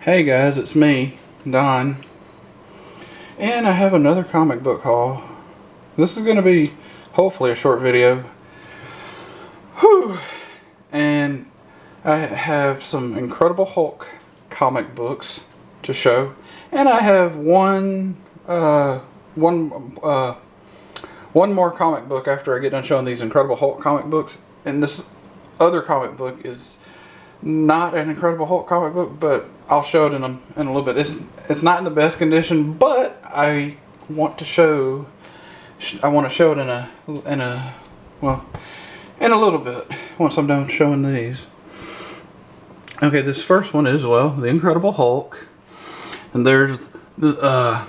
Hey guys, it's me, Don, and I have another comic book haul. This is going to be hopefully a short video. Whew. And I have some Incredible Hulk comic books to show, and I have one more comic book after I get done showing these Incredible Hulk comic books. And this other comic book is not an Incredible Hulk comic book, but I'll show it in a little bit. It's not in the best condition, but I want to show it in a little bit once I'm done showing these. Okay, this first one is, well, the Incredible Hulk, and there's the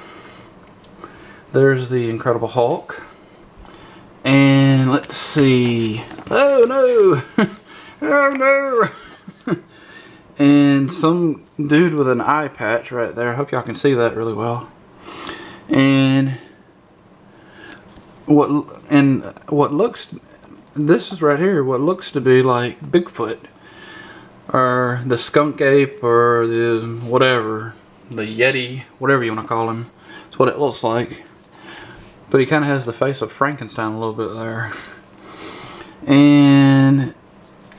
Incredible Hulk, and let's see. Oh no! Oh no! And some dude with an eye patch right there. I hope y'all can see that really well. And what looks, this is right here, what looks to be like Bigfoot, or the skunk ape, or the whatever, the Yeti, whatever you want to call him. That's what it looks like. But he kind of has the face of Frankenstein a little bit there. And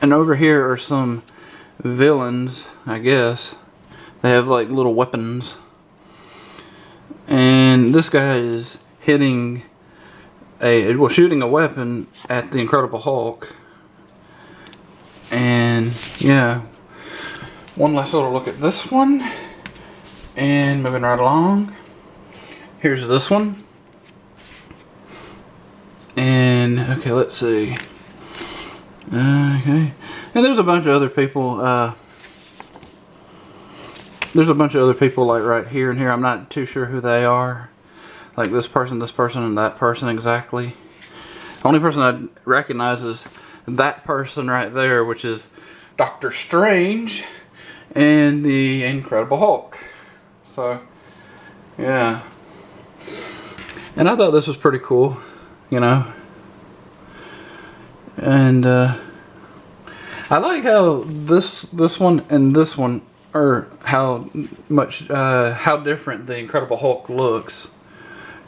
over here are some villains, I guess. They have like little weapons, and this guy is shooting a weapon at the Incredible Hulk. And yeah, one last little look at this one, and moving right along, here's this one. And okay, let's see. Okay, and there's a bunch of other people. There's a bunch of other people like right here and here. I'm not too sure who they are. Like this person, and that person exactly. The only person I recognize is that person right there, which is Doctor Strange and the Incredible Hulk. So, yeah. And I thought this was pretty cool, you know. And I like how this one and this one are how different the Incredible Hulk looks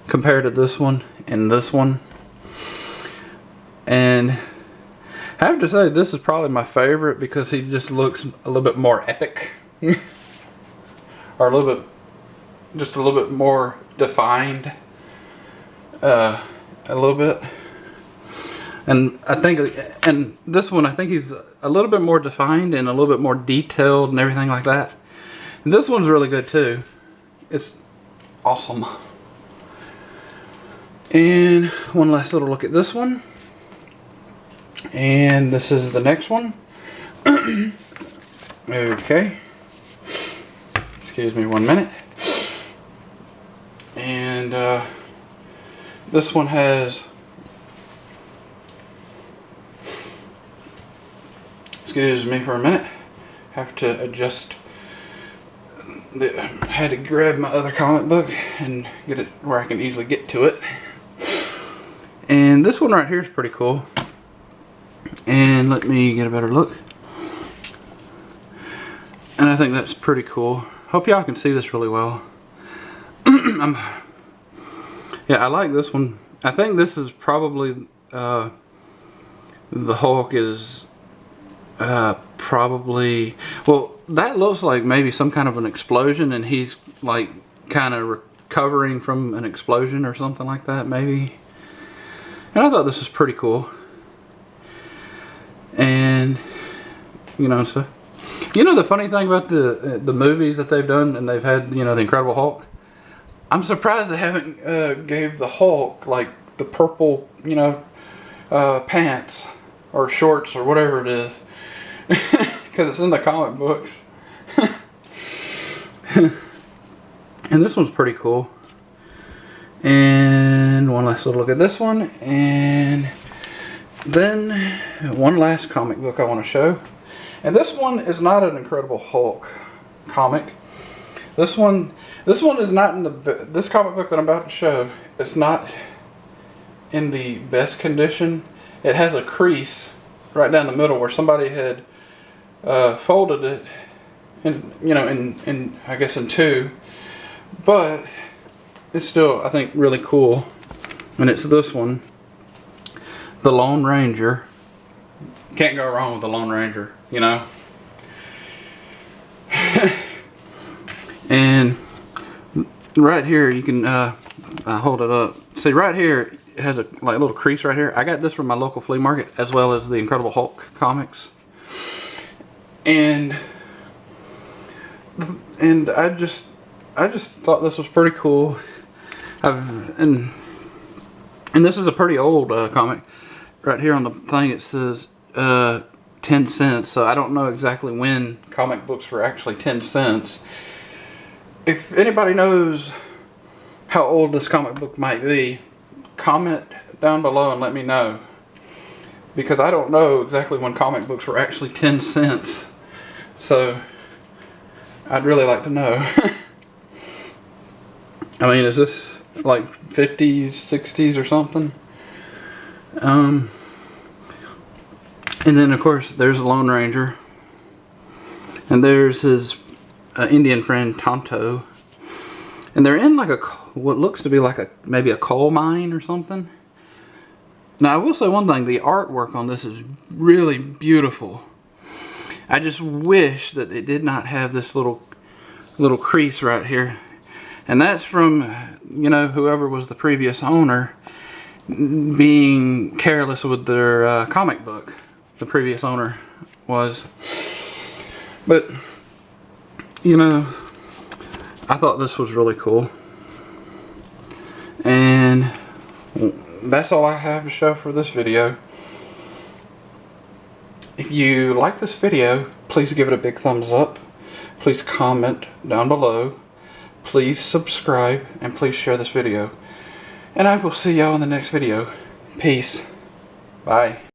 compared to this one and this one. And I have to say, this is probably my favorite because he just looks a little bit more epic, or just a little bit more defined, a little bit. And this one, I think he's a little bit more defined and a little bit more detailed and everything like that. And this one's really good too. It's awesome. And one last little look at this one. And this is the next one. Okay. Excuse me 1 minute. And this one has, excuse me for a minute, have to adjust. I had to grab my other comic book and get it where I can easily get to it. And this one right here is pretty cool. And let me get a better look. And I think that's pretty cool. Hope y'all can see this really well. Yeah, I like this one. I think this is probably the Hulk is probably, well, that looks like maybe some kind of an explosion, and he's like kind of recovering from an explosion or something like that, maybe. And I thought this was pretty cool. And you know, so you know, the funny thing about the movies that they've done, and they've had, you know, the Incredible Hulk, I'm surprised they haven't gave the Hulk like the purple, you know, pants or shorts or whatever it is. Because it's in the comic books. And this one's pretty cool. And one last little look at this one. And then one last comic book I want to show. And this one is not an Incredible Hulk comic. This one is not in this comic book that I'm about to show. It's not in the best condition. It has a crease right down the middle where somebody had folded it and you know, in I guess in 2, but it's still, I think, really cool. And it's this one, the Lone Ranger. Can't go wrong with the Lone Ranger, you know. And right here you can hold it up. See, right here it has a like little crease right here. I got this from my local flea market, as well as the Incredible Hulk comics. And I just thought this was pretty cool. And this is a pretty old comic. Right here on the thing it says 10 cents. So I don't know exactly when comic books were actually 10 cents. If anybody knows how old this comic book might be, comment down below and let me know. Because I don't know exactly when comic books were actually 10 cents. So I'd really like to know. I mean, is this like 50s, 60s or something? And then of course there's the Lone Ranger. And there's his Indian friend Tonto. And they're in like what looks to be like maybe a coal mine or something. Now I will say one thing, the artwork on this is really beautiful. I just wish that it did not have this little crease right here. And that's from, you know, whoever was the previous owner being careless with their comic book. The previous owner was. But, you know, I thought this was really cool. And that's all I have to show for this video. If you like this video, please give it a big thumbs up. Please comment down below. Please subscribe, and please share this video. And I will see y'all in the next video. Peace. Bye.